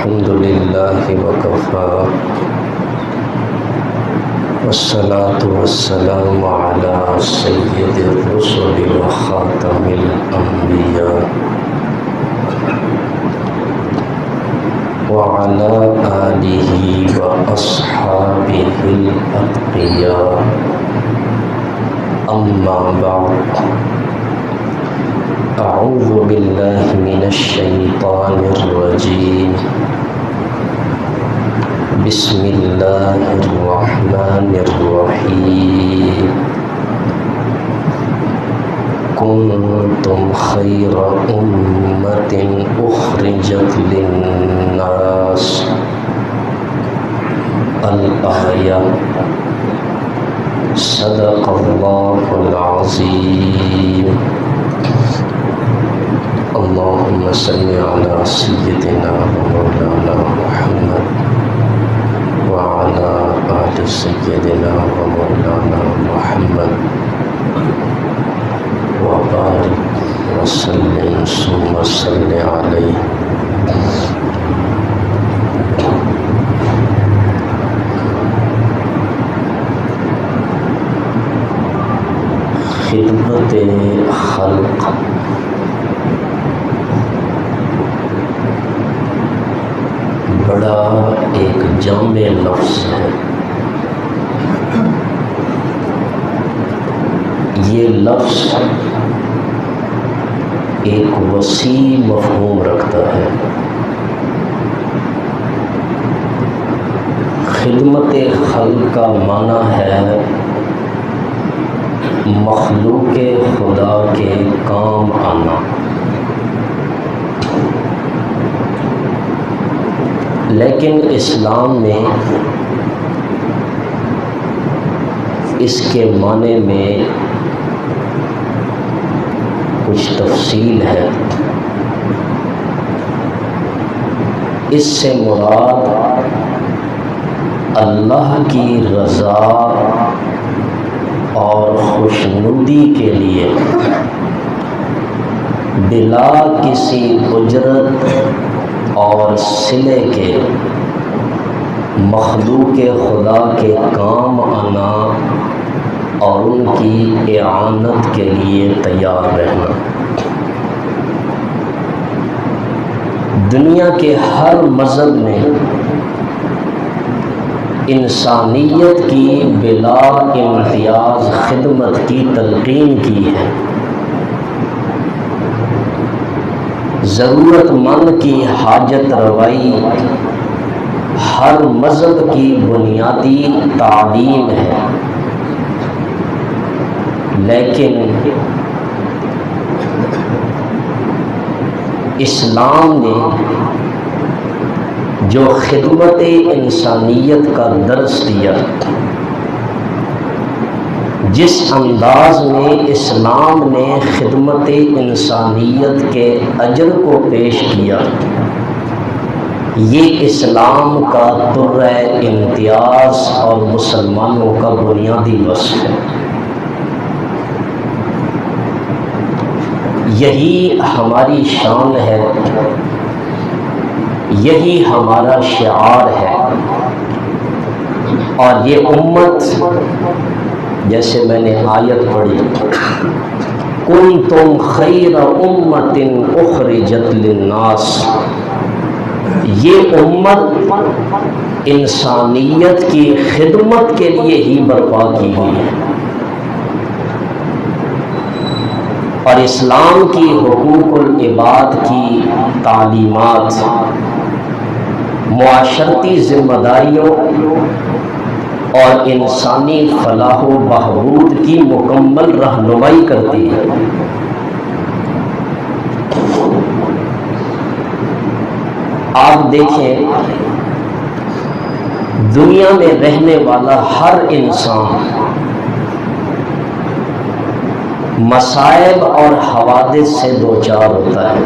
الحمد لله وكفى والصلاة والسلام على سيد الرسل وخاتم الأنبياء وعلى آله وأصحابه الأتقياء أما بعد أعوذ بالله من الشيطان الرجيم بسم الله الرحمن الرحيم كنتم خير أمة أخرجت للناس الآية صدق الله العظيم اللهم صل على سيدنا ومولانا محمد وعلى آل سيدنا ومولانا محمد وبارك وسلم ثم صل عليه خدمت خلق بڑا ایک جامع لفظ ہے۔ یہ لفظ ایک وسیع مفہوم رکھتا ہے۔ خدمت خلق کا معنی ہے مخلوق خدا کے کام آنا۔ لیکن اسلام میں اس کے معنی میں کچھ تفصیل ہے۔ اس سے مراد اللہ کی رضا اور خوشنودی کے لیے بلا کسی اجرت اور صلے کے مخلوق خدا کے کام آنا اور ان کی اعانت کے لیے تیار رہنا۔ دنیا کے ہر مذہب نے انسانیت کی بلا امتیاز خدمت کی تلقین کی ہے۔ ضرورت مند کی حاجت روائی ہر مذہب کی بنیادی تعلیم ہے، لیکن اسلام نے جو خدمت انسانیت کا درس دیا، جس انداز میں اسلام نے خدمت انسانیت کے اجر کو پیش کیا، یہ اسلام کا طرح امتیاز اور مسلمانوں کا بنیادی وصف ہے۔ یہی ہماری شان ہے، یہی ہمارا شعار ہے، اور یہ امت، جیسے میں نے آیت پڑھی کنتم خیر امت اخرجت للناس، یہ امت انسانیت کی خدمت کے لیے ہی برپا کی گئی ہے، اور اسلام کی حقوق العباد کی تعلیمات، معاشرتی ذمہ داریوں اور انسانی فلاح و بہبود کی مکمل رہنمائی کرتی ہے۔ آپ دیکھیں، دنیا میں رہنے والا ہر انسان مصائب اور حوادث سے دوچار ہوتا ہے،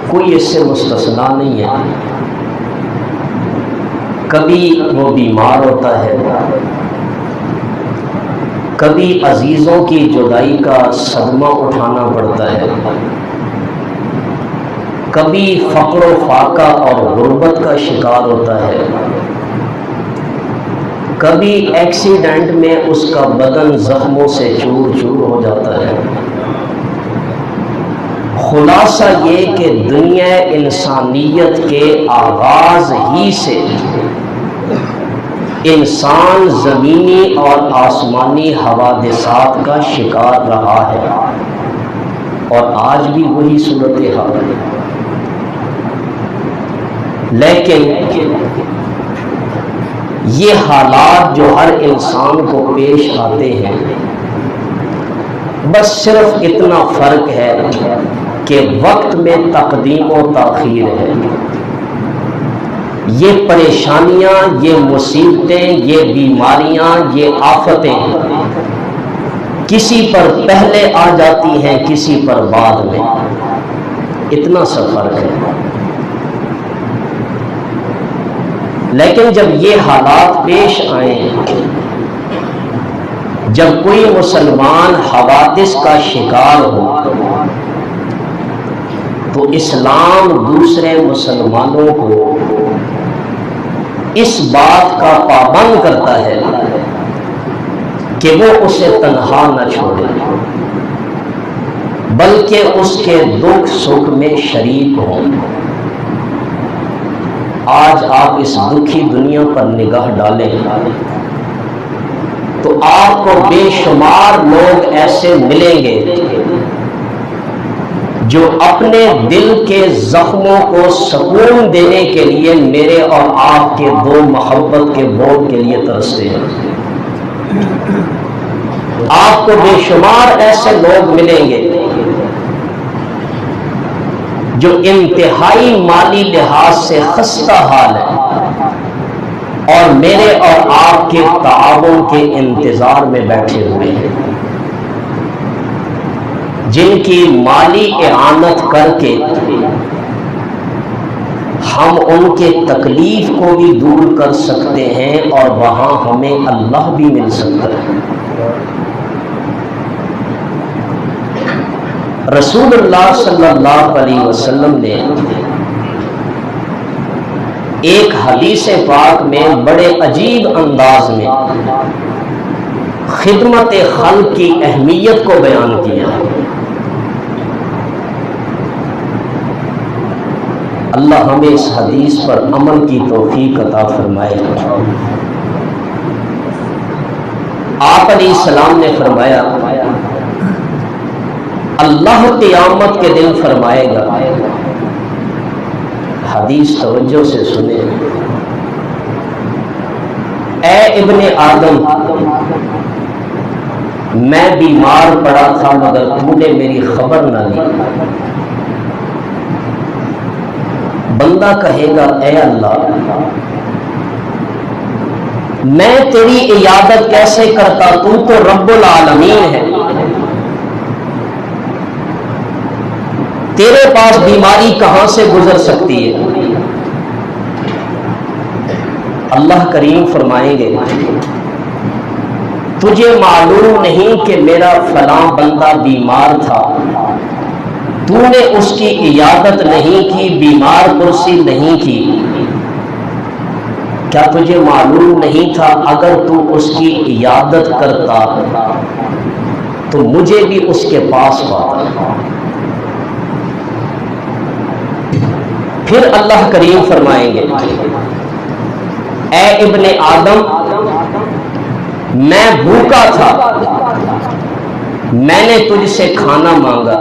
کوئی اس سے مستثنا نہیں ہے۔ کبھی وہ بیمار ہوتا ہے، کبھی عزیزوں کی جدائی کا صدمہ اٹھانا پڑتا ہے، کبھی فقر و فاقہ اور غربت کا شکار ہوتا ہے، کبھی ایکسیڈنٹ میں اس کا بدن زخموں سے چور چور ہو جاتا ہے۔ خلاصہ یہ کہ دنیا انسانیت کے آغاز ہی سے انسان زمینی اور آسمانی حوادثات کا شکار رہا ہے، اور آج بھی وہی صورتحال ہے۔ لیکن یہ حالات جو ہر انسان کو پیش آتے ہیں، بس صرف اتنا فرق ہے کہ وقت میں تقدیم و تاخیر ہے۔ یہ پریشانیاں، یہ مصیبتیں، یہ بیماریاں، یہ آفتیں کسی پر پہلے آ جاتی ہیں، کسی پر بعد میں، اتنا سا فرق ہے۔ لیکن جب یہ حالات پیش آئیں، جب کوئی مسلمان حوادث کا شکار ہو، تو اسلام دوسرے مسلمانوں کو اس بات کا پابند کرتا ہے کہ وہ اسے تنہا نہ چھوڑے، بلکہ اس کے دکھ سکھ میں شریک ہوں۔ آج آپ اس دکھی دنیا پر نگاہ ڈالیں تو آپ کو بے شمار لوگ ایسے ملیں گے جو اپنے دل کے زخموں کو سکون دینے کے لیے میرے اور آپ کے دو محبت کے بول کے لیے ترستے ہیں۔ آپ کو بے شمار ایسے لوگ ملیں گے جو انتہائی مالی لحاظ سے خستہ حال ہے اور میرے اور آپ کے تعاون کے انتظار میں بیٹھے ہوئے ہیں، جن کی مالی اعانت کر کے ہم ان کے تکلیف کو بھی دور کر سکتے ہیں اور وہاں ہمیں اللہ بھی مل سکتا ہے۔ رسول اللہ صلی اللہ علیہ وسلم نے ایک حدیث پاک میں بڑے عجیب انداز میں خدمت خلق کی اہمیت کو بیان کیا۔ اللہ ہمیں اس حدیث پر عمل کی توفیق عطا فرمائے۔ آپ علیہ السلام نے فرمایا، اللہ قیامت کے دن فرمائے گا، حدیث توجہ سے سنیں، اے ابن آدم، میں بیمار پڑا تھا مگر تو نے میری خبر نہ لی۔ بندہ کہے گا، اے اللہ، میں تیری عیادت کیسے کرتا، تو تو رب العالمین ہے، تیرے پاس بیماری کہاں سے گزر سکتی ہے؟ اللہ کریم فرمائیں گے، تجھے معلوم نہیں کہ میرا فلاں بندہ بیمار تھا، تو نے اس کی عیادت نہیں کی، بیمار پرسی نہیں کی؟ کیا تجھے معلوم نہیں تھا اگر تو اس کی عیادت کرتا تو مجھے بھی اس کے پاس پاتا؟ پھر اللہ کریم فرمائیں گے، اے ابن آدم، میں بھوکا تھا، میں نے تجھ سے کھانا مانگا،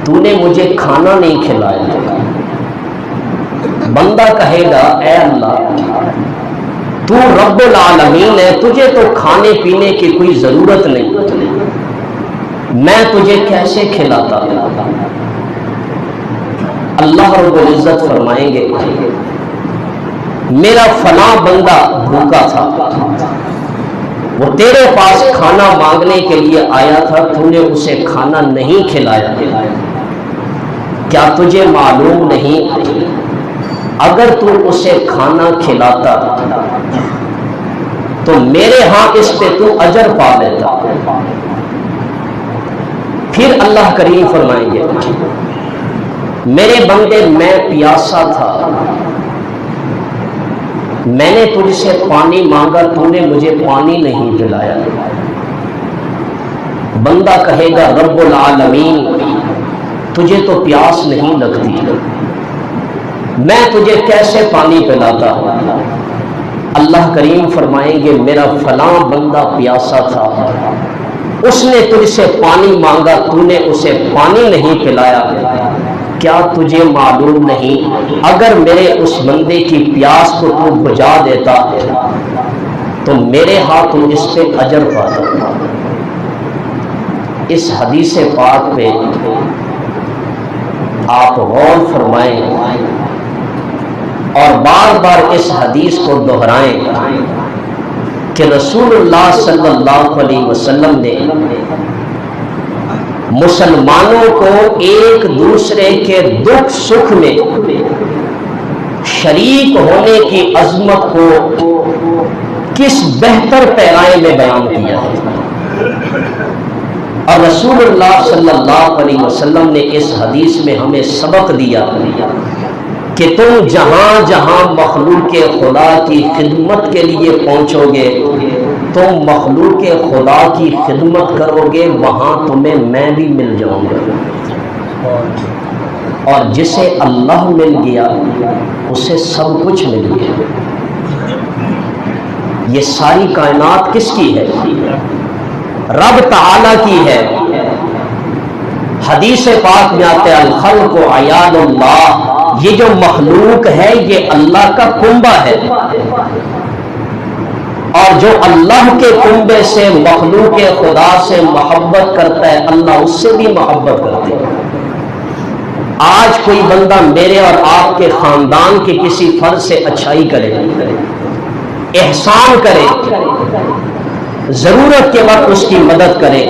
تو نے مجھے کھانا نہیں کھلایا۔ بندہ کہے گا، اے اللہ، تو رب العالمین ہے، تجھے تو کھانے پینے کی کوئی ضرورت نہیں، میں تجھے کیسے کھلاتا؟ اللہ رب العزت فرمائیں گے، میرا فلاں بندہ بھوکا تھا، وہ تیرے پاس کھانا مانگنے کے لیے آیا تھا، تو نے اسے کھانا نہیں کھلایا۔ کیا تجھے معلوم نہیں اگر تو اسے کھانا کھلاتا تو میرے ہاں اس پہ تو اجر پا لیتا؟ پھر اللہ کریم فرمائیں گے، میرے بندے میں پیاسا تھا، میں نے تجھ سے پانی مانگا، تو نے مجھے پانی نہیں پلایا۔ بندہ کہے گا رب العالمین تجھے تو پیاس نہیں لگتی، میں تجھے کیسے پانی پلاتا؟ اللہ کریم فرمائیں گے میرا فلاں بندہ پیاسا تھا، اس نے تجھ سے پانی مانگا، تو نے اسے پانی نہیں پلایا۔ کیا تجھے معلوم نہیں اگر میرے اس بندے کی پیاس کو تو بجھا دیتا تو میرے ہاتھ تو اس پہ اجر پاتا؟ اس حدیث پاک پہ آپ غور فرمائیں اور بار بار اس حدیث کو دہرائیں کہ رسول اللہ صلی اللہ علیہ وسلم نے مسلمانوں کو ایک دوسرے کے دکھ سکھ میں شریک ہونے کی عظمت کو کس بہتر پیغام میں بیان کیا ہے، اور رسول اللہ صلی اللہ علیہ وسلم نے اس حدیث میں ہمیں سبق دیا کہ تم جہاں جہاں مخلوق خدا کی خدمت کے لیے پہنچو گے، تم مخلوق خدا کی خدمت کرو گے، وہاں تمہیں میں بھی مل جاؤں گا، اور جسے اللہ مل گیا اسے سب کچھ مل گیا۔ یہ ساری کائنات کس کی ہے؟ رب تعالی کی ہے۔ حدیث پاک میں آتا ہے الخلق عیال اللہ، یہ جو مخلوق ہے یہ اللہ کا کنبہ ہے، اور جو اللہ کے کنبے سے مخلوق خدا سے محبت کرتا ہے اللہ اس سے بھی محبت کرتے ہیں۔ آج کوئی بندہ میرے اور آپ کے خاندان کے کسی فرد سے اچھائی کرے، احسان کرے، ضرورت کے وقت اس کی مدد کرے،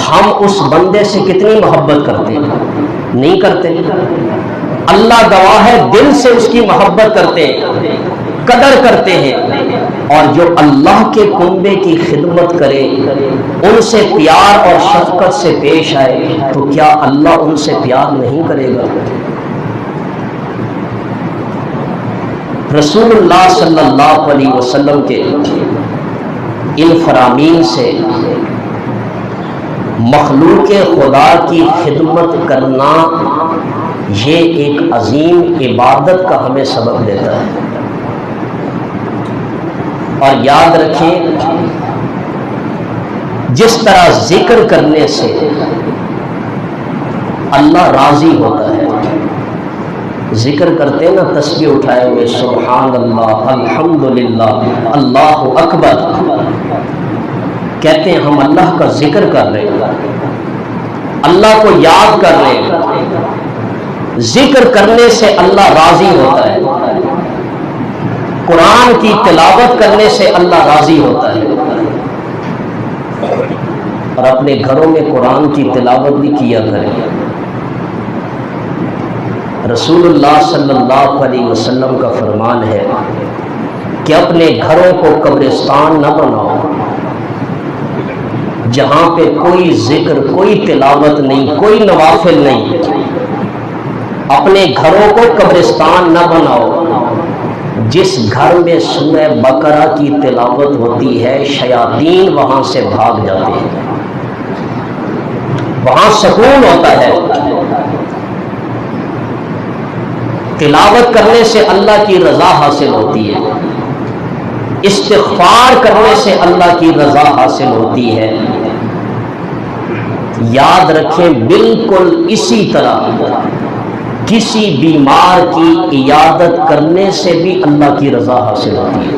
ہم اس بندے سے کتنی محبت کرتے ہیں؟ نہیں کرتے۔ اللہ گواہ ہے دل سے اس کی محبت کرتے ہیں، قدر کرتے ہیں، اور جو اللہ کے کنبے کی خدمت کرے، ان سے پیار اور شفقت سے پیش آئے، تو کیا اللہ ان سے پیار نہیں کرے گا؟ رسول اللہ صلی اللہ علیہ وسلم کے ان فرامین سے مخلوق خدا کی خدمت کرنا یہ ایک عظیم عبادت کا ہمیں سبق دیتا ہے۔ اور یاد رکھیں جس طرح ذکر کرنے سے اللہ راضی ہوتا ہے، ذکر کرتے نا تسبیح اٹھائے ہوئے سبحان اللہ الحمدللہ اللہ اکبر، کہتے ہیں ہم اللہ کا ذکر کر رہے ہیں، اللہ کو یاد کر رہے ہیں، ذکر کرنے سے اللہ راضی ہوتا ہے، قرآن کی تلاوت کرنے سے اللہ راضی ہوتا ہے، اور اپنے گھروں میں قرآن کی تلاوت بھی کیا کریں۔ رسول اللہ صلی اللہ علیہ وسلم کا فرمان ہے کہ اپنے گھروں کو قبرستان نہ بناؤ جہاں پہ کوئی ذکر، کوئی تلاوت نہیں، کوئی نوافل نہیں۔ اپنے گھروں کو قبرستان نہ بناؤ، جس گھر میں سورہ بقرہ کی تلاوت ہوتی ہے شیاطین وہاں سے بھاگ جاتے ہیں، وہاں سکون ہوتا ہے۔ تلاوت کرنے سے اللہ کی رضا حاصل ہوتی ہے، استغفار کرنے سے اللہ کی رضا حاصل ہوتی ہے۔ یاد رکھیں بالکل اسی طرح کسی بیمار کی عیادت کرنے سے بھی اللہ کی رضا حاصل ہوتی ہے،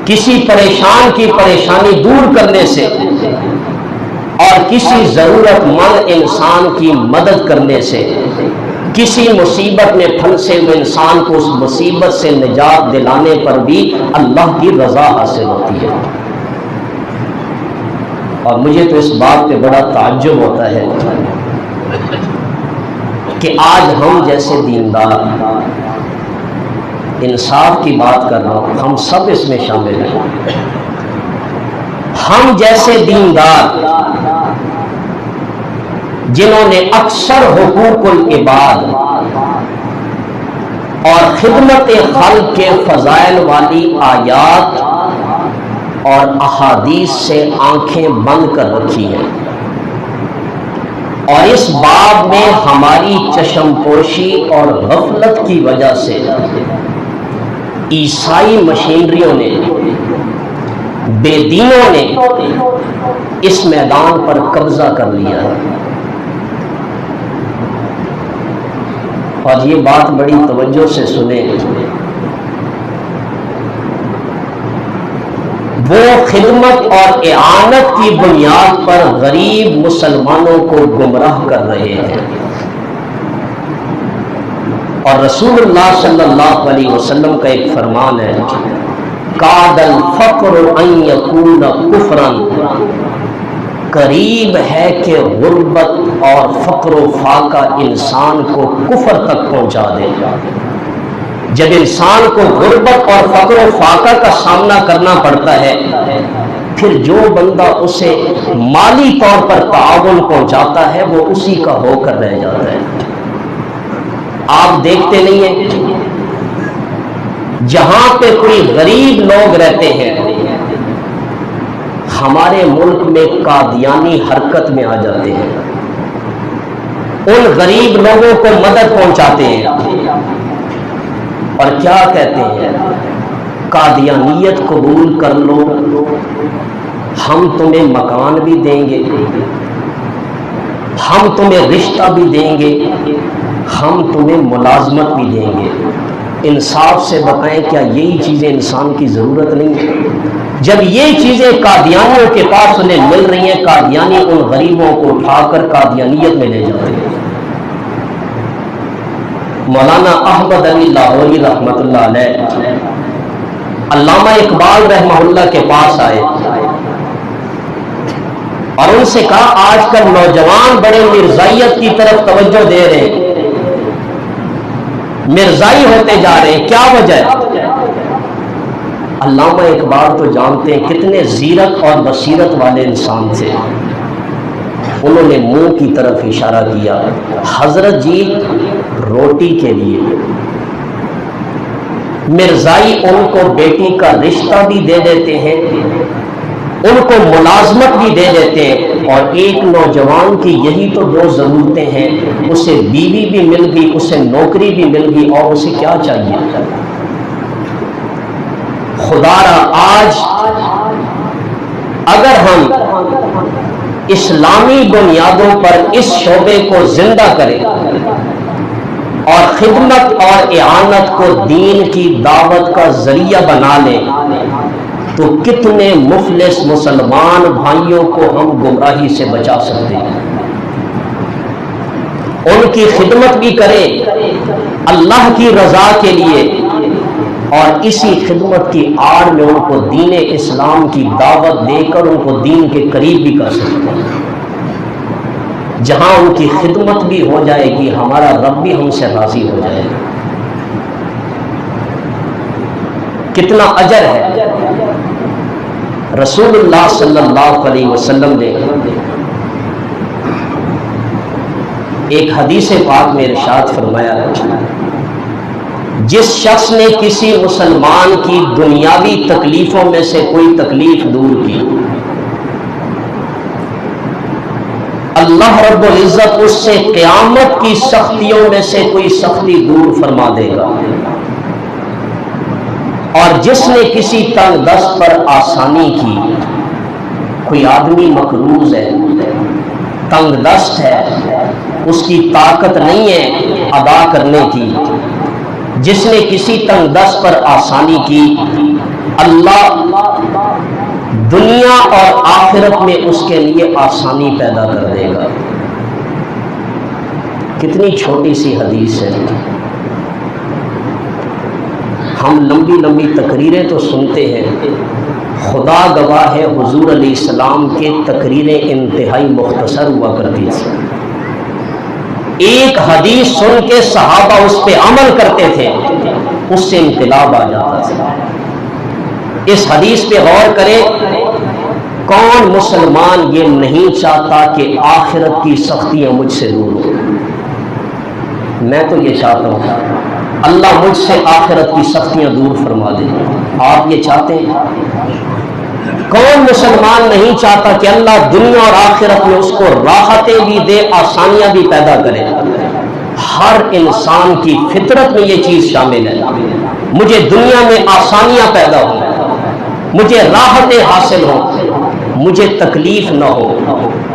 کسی پریشان کی پریشانی دور کرنے سے اور کسی ضرورت مند انسان کی مدد کرنے سے، کسی مصیبت میں پھنسے ہوئے انسان کو اس مصیبت سے نجات دلانے پر بھی اللہ کی رضا حاصل ہوتی ہے۔ اور مجھے تو اس بات پہ بڑا تعجب ہوتا ہے کہ آج ہم جیسے دیندار، انصاف کی بات کر رہا ہوں، ہم سب اس میں شامل ہیں، ہم جیسے دیندار جنہوں نے اکثر حقوق العباد اور خدمت خلق کے فضائل والی آیات اور احادیث سے آنکھیں بند کر رکھی ہیں، اور اس باب میں ہماری چشم پوشی اور غفلت کی وجہ سے عیسائی مشینریوں نے، بے دینوں نے اس میدان پر قبضہ کر لیا ہے۔ اور یہ بات بڑی توجہ سے سنیں، وہ خدمت اور اعانت کی بنیاد پر غریب مسلمانوں کو گمراہ کر رہے ہیں، اور رسول اللہ صلی اللہ علیہ وسلم کا ایک فرمان ہے، کاد الفقر ان یکون کفرا، قریب ہے کہ غربت اور فقر و فاقہ انسان کو کفر تک پہنچا دے۔ جب انسان کو غربت اور فقر و فاقہ کا سامنا کرنا پڑتا ہے، پھر جو بندہ اسے مالی طور پر تعاون پہنچاتا ہے وہ اسی کا ہو کر رہ جاتا ہے۔ آپ دیکھتے نہیں ہیں جہاں پہ کوئی غریب لوگ رہتے ہیں، ہمارے ملک میں قادیانی حرکت میں آ جاتے ہیں، ان غریب لوگوں کو مدد پہنچاتے ہیں اور کیا کہتے ہیں، قادیانیت قبول کر لو، ہم تمہیں مکان بھی دیں گے، ہم تمہیں رشتہ بھی دیں گے، ہم تمہیں ملازمت بھی دیں گے۔ انصاف سے بتائیں، کیا یہی چیزیں انسان کی ضرورت نہیں ہے؟ جب یہ چیزیں قادیانیوں کے پاس انہیں مل رہی ہیں، قادیانی ان غریبوں کو اٹھا کر قادیانیت میں لے جاتے ہیں۔ مولانا احمد علی لاہوری رحمۃ اللہ علیہ علامہ اقبال رحمہ اللہ کے پاس آئے اور ان سے کہا، آج کل نوجوان بڑے مرزائیت کی طرف توجہ دے رہے ہیں، مرزائی ہوتے جا رہے ہیں، کیا وجہ ہے؟ علامہ اقبال تو جانتے ہیں کتنے زیرک اور بصیرت والے انسان تھے، انہوں نے منہ کی طرف اشارہ کیا، حضرت جی روٹی کے لیے مرزائی ان کو بیٹی کا رشتہ بھی دے دیتے ہیں، ان کو ملازمت بھی دے دیتے ہیں، اور ایک نوجوان کی یہی تو دو ضرورتیں ہیں، اسے بیوی بھی مل گئی، اسے نوکری بھی مل گئی، اور اسے کیا چاہیے؟ خدا را آج اگر ہم اسلامی بنیادوں پر اس شعبے کو زندہ کریں اور خدمت اور اعانت کو دین کی دعوت کا ذریعہ بنا لیں، تو کتنے مفلس مسلمان بھائیوں کو ہم گمراہی سے بچا سکتے ہیں۔ ان کی خدمت بھی کریں اللہ کی رضا کے لیے، اور اسی خدمت کی آڑ میں ان کو دین اسلام کی دعوت دے کر ان کو دین کے قریب بھی کر سکتے ہیں۔ جہاں ان کی خدمت بھی ہو جائے گی، ہمارا رب بھی ہم سے راضی ہو جائے گا۔ کتنا اجر ہے۔ رسول اللہ صلی اللہ علیہ وسلم نے ایک حدیث پاک میں ارشاد فرمایا ہے، جس شخص نے کسی مسلمان کی دنیاوی تکلیفوں میں سے کوئی تکلیف دور کی، اللہ رب العزت اس سے قیامت کی سختیوں میں سے کوئی سختی دور فرما دے گا، اور جس نے کسی تنگ دست پر آسانی کی، کوئی آدمی مقروض ہے، تنگ دست ہے، اس کی طاقت نہیں ہے ادا کرنے کی، جس نے کسی تنگ دست پر آسانی کی، اللہ دنیا اور آخرت میں اس کے لیے آسانی پیدا کر دے گا۔ کتنی چھوٹی سی حدیث ہے۔ ہم لمبی لمبی تقریریں تو سنتے ہیں، خدا گواہ ہے حضور علیہ السلام کے تقریریں انتہائی مختصر ہوا کرتی تھی۔ ایک حدیث سن کے صحابہ اس پہ عمل کرتے تھے، اس سے انقلاب آ جاتا تھا۔ اس حدیث پہ غور کریں، کون مسلمان یہ نہیں چاہتا کہ آخرت کی سختیاں مجھ سے دور ہوں؟ میں تو یہ چاہتا ہوں اللہ مجھ سے آخرت کی سختیاں دور فرما دے۔ آپ یہ چاہتے ہیں؟ کون مسلمان نہیں چاہتا کہ اللہ دنیا اور آخرت میں اس کو راحتیں بھی دے، آسانیاں بھی پیدا کرے؟ ہر انسان کی فطرت میں یہ چیز شامل ہے، مجھے دنیا میں آسانیاں پیدا ہوں، مجھے راحتیں حاصل ہوں، مجھے تکلیف نہ ہو،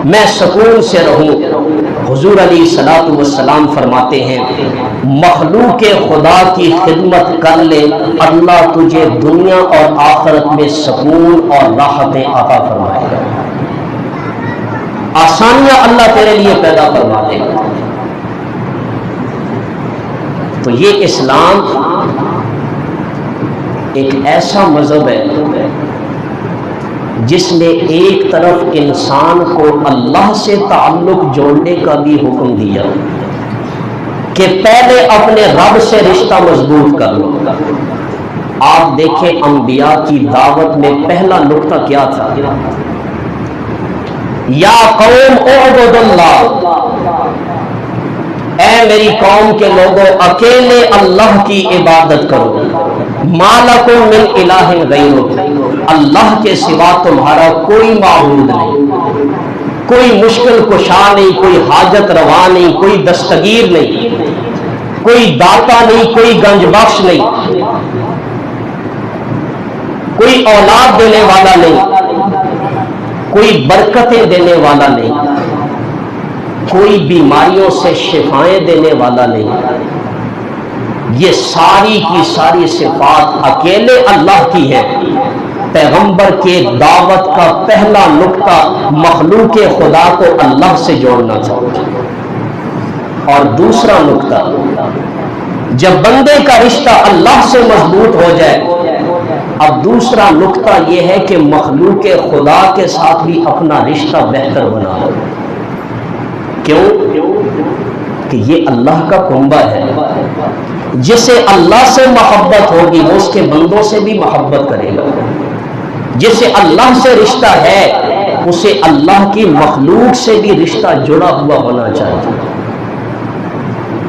میں سکون سے رہوں۔ حضور علیہ الصلوۃ والسلام فرماتے ہیں مخلوق خدا کی خدمت کر لے، اللہ تجھے دنیا اور آخرت میں سکون اور راحتیں عطا فرمائے گا، آسانیاں اللہ تیرے لیے پیدا فرما دے گا۔ تو یہ اسلام ایک ایسا مذہب ہے جس نے ایک طرف انسان کو اللہ سے تعلق جوڑنے کا بھی حکم دیا کہ پہلے اپنے رب سے رشتہ مضبوط کر لو۔ آپ دیکھیں انبیاء کی دعوت میں پہلا نقطہ کیا تھا؟ یا قوم اعبدوا اللہ، اے میری قوم کے لوگوں اکیلے اللہ کی عبادت کرو، ما لکم من الہ غیرہ، اللہ کے سوا تمہارا کوئی معبود نہیں، کوئی مشکل کشا نہیں، کوئی حاجت روا نہیں، کوئی دستگیر نہیں، کوئی داتا نہیں، کوئی گنج بخش نہیں، کوئی اولاد دینے والا نہیں، کوئی برکتیں دینے والا نہیں، کوئی بیماریوں سے شفائیں دینے والا نہیں۔ یہ ساری کی ساری صفات اکیلے اللہ کی ہے۔ پیغمبر کے دعوت کا پہلا نقطہ مخلوق خدا کو اللہ سے جوڑنا تھا۔ اور دوسرا نقطہ، جب بندے کا رشتہ اللہ سے مضبوط ہو جائے، اب دوسرا نقطہ یہ ہے کہ مخلوق خدا کے ساتھ بھی اپنا رشتہ بہتر بنا ہو۔ کیوں؟ کہ یہ اللہ کا کنبہ ہے، جسے اللہ سے محبت ہوگی وہ اس کے بندوں سے بھی محبت کرے گا، جسے اللہ سے رشتہ ہے اسے اللہ کی مخلوق سے بھی رشتہ جڑا ہوا ہونا چاہیے۔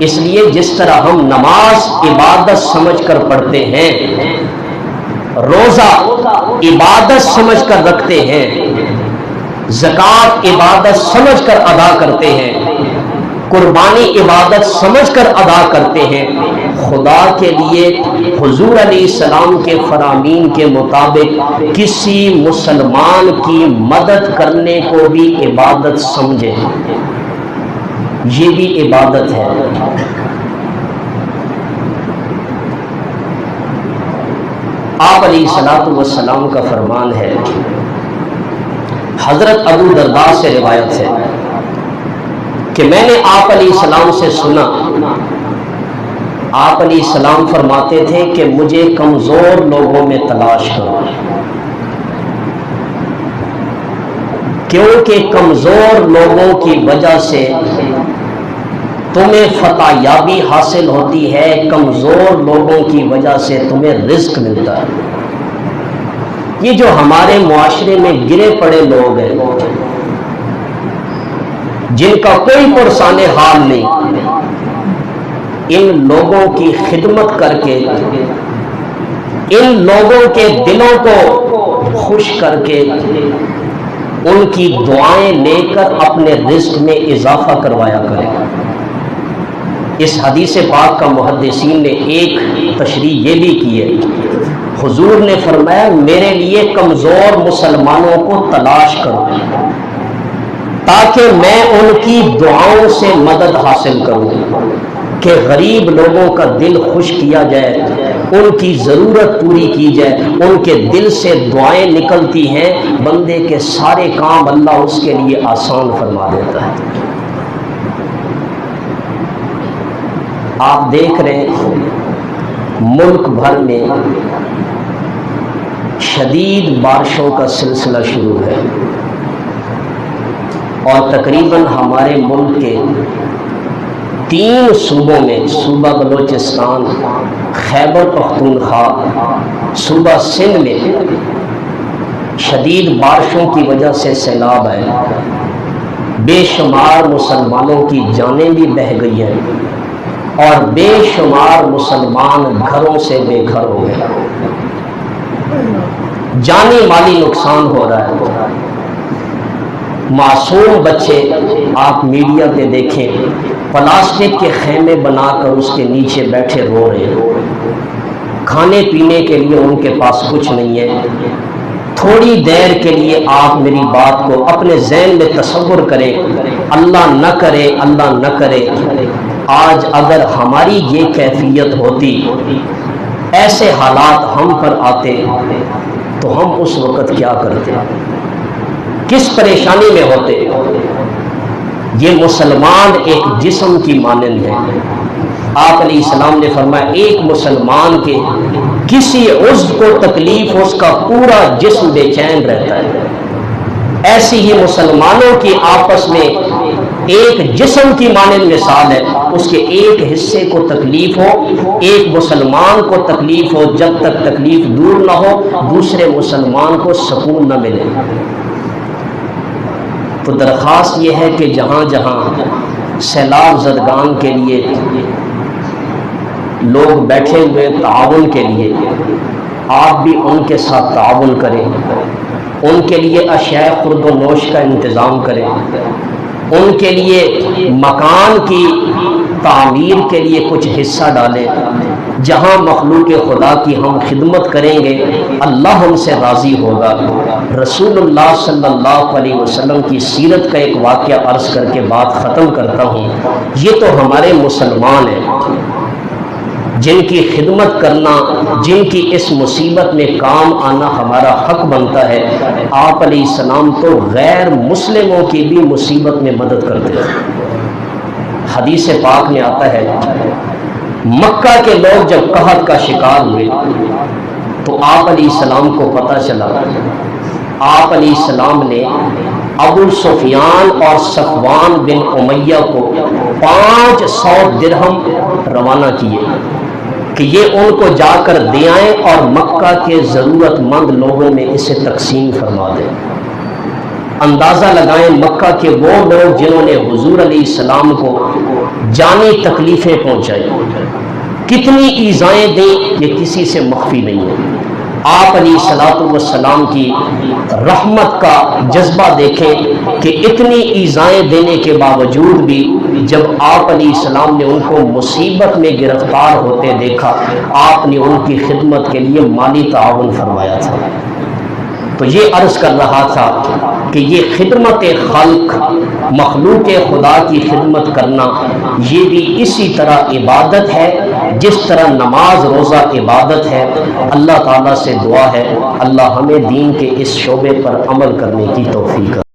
اس لیے جس طرح ہم نماز عبادت سمجھ کر پڑھتے ہیں، روزہ عبادت سمجھ کر رکھتے ہیں، زکوٰۃ عبادت سمجھ کر ادا کرتے ہیں، قربانی عبادت سمجھ کر ادا کرتے ہیں، خدا کے لیے حضور علیہ السلام کے فرامین کے مطابق کسی مسلمان کی مدد کرنے کو بھی عبادت سمجھے، یہ بھی عبادت ہے۔ آپ علیہ الصلوۃ والسلام کا فرمان ہے، حضرت ابو درداء سے روایت ہے کہ میں نے آپ علیہ السلام سے سنا، آپ علیہ السلام فرماتے تھے کہ مجھے کمزور لوگوں میں تلاش کرو، کیونکہ کمزور لوگوں کی وجہ سے تمہیں فتح یابی حاصل ہوتی ہے، کمزور لوگوں کی وجہ سے تمہیں رزق ملتا ہے۔ یہ جو ہمارے معاشرے میں گرے پڑے لوگ ہیں، جن کا کوئی پرسان حال نہیں، ان لوگوں کی خدمت کر کے، ان لوگوں کے دلوں کو خوش کر کے، ان کی دعائیں لے کر اپنے رزق میں اضافہ کروایا کریں۔ اس حدیث پاک کا محدثین نے ایک تشریح یہ بھی کی ہے، حضور نے فرمایا میرے لیے کمزور مسلمانوں کو تلاش کرو تاکہ میں ان کی دعاؤں سے مدد حاصل کروں، کہ غریب لوگوں کا دل خوش کیا جائے، ان کی ضرورت پوری کی جائے، ان کے دل سے دعائیں نکلتی ہیں، بندے کے سارے کام اللہ اس کے لیے آسان فرما دیتا ہے۔ آپ دیکھ رہے ہیں ملک بھر میں شدید بارشوں کا سلسلہ شروع ہے، اور تقریباً ہمارے ملک کے 3 صوبوں میں، صوبہ بلوچستان، خیبر پختونخوا، صوبہ سندھ میں شدید بارشوں کی وجہ سے سیلاب ہے، بے شمار مسلمانوں کی جانیں بھی بہہ گئی ہیں اور بے شمار مسلمان گھروں سے بے گھر ہو گئے، جانی مالی نقصان ہو رہا ہے۔ معصوم بچے آپ میڈیا پہ دیکھیں، پلاسٹک کے خیمے بنا کر اس کے نیچے بیٹھے رو رہے ہیں، کھانے پینے کے لیے ان کے پاس کچھ نہیں ہے۔ تھوڑی دیر کے لیے آپ میری بات کو اپنے ذہن میں تصور کریں، اللہ نہ کرے اللہ نہ کرے، آج اگر ہماری یہ کیفیت ہوتی، ایسے حالات ہم پر آتے تو ہم اس وقت کیا کرتے، کس پریشانی میں ہوتے۔ یہ مسلمان ایک جسم کی مانند ہے۔ آپ علیہ السلام نے فرمایا ایک مسلمان کے کسی عضو کو تکلیف ہو اس کا پورا جسم بے چین رہتا ہے۔ ایسی ہی مسلمانوں کی آپس میں ایک جسم کی مانند مثال ہے، اس کے ایک حصے کو تکلیف ہو، ایک مسلمان کو تکلیف ہو، جب تک تکلیف دور نہ ہو دوسرے مسلمان کو سکون نہ ملے۔ تو درخواست یہ ہے کہ جہاں جہاں سیلاب زدگان کے لیے لوگ بیٹھے ہوئے تعاون کے لیے، آپ بھی ان کے ساتھ تعاون کریں، ان کے لیے اشیاء خورد و نوش کا انتظام کریں، ان کے لیے مکان کی تعمیر کے لیے کچھ حصہ ڈالیں۔ جہاں مخلوق خدا کی ہم خدمت کریں گے اللہ ہم سے راضی ہوگا۔ رسول اللہ صلی اللہ علیہ وسلم کی سیرت کا ایک واقعہ عرض کر کے بات ختم کرتا ہوں۔ یہ تو ہمارے مسلمان ہیں جن کی خدمت کرنا، جن کی اس مصیبت میں کام آنا ہمارا حق بنتا ہے۔ آپ علیہ السلام تو غیر مسلموں کی بھی مصیبت میں مدد کرتے ہیں۔ حدیث پاک میں آتا ہے مکہ کے لوگ جب قحط کا شکار ہوئے تو آپ علیہ السلام کو پتہ چلا، آپ علیہ السلام نے ابو سفیان اور صفوان بن امیہ کو 500 درہم روانہ کیے کہ یہ ان کو جا کر دے آئیں اور مکہ کے ضرورت مند لوگوں میں اسے تقسیم فرما دیں۔ اندازہ لگائیں مکہ کے وہ لوگ جنہوں نے حضور علیہ السلام کو جانی تکلیفیں پہنچائی، کتنی ایذائیں دیں یہ کسی سے مخفی نہیں ہے۔ آپ علیہ الصلوۃ والسلام کی رحمت کا جذبہ دیکھیں کہ اتنی ایذائیں دینے کے باوجود بھی جب آپ علیہ السلام نے ان کو مصیبت میں گرفتار ہوتے دیکھا، آپ نے ان کی خدمت کے لیے مالی تعاون فرمایا تھا۔ تو یہ عرض کر رہا تھا کہ یہ خدمت خلق، مخلوق خدا کی خدمت کرنا، یہ بھی اسی طرح عبادت ہے جس طرح نماز روزہ عبادت ہے۔ اللہ تعالیٰ سے دعا ہے اللہ ہمیں دین کے اس شعبے پر عمل کرنے کی توفیق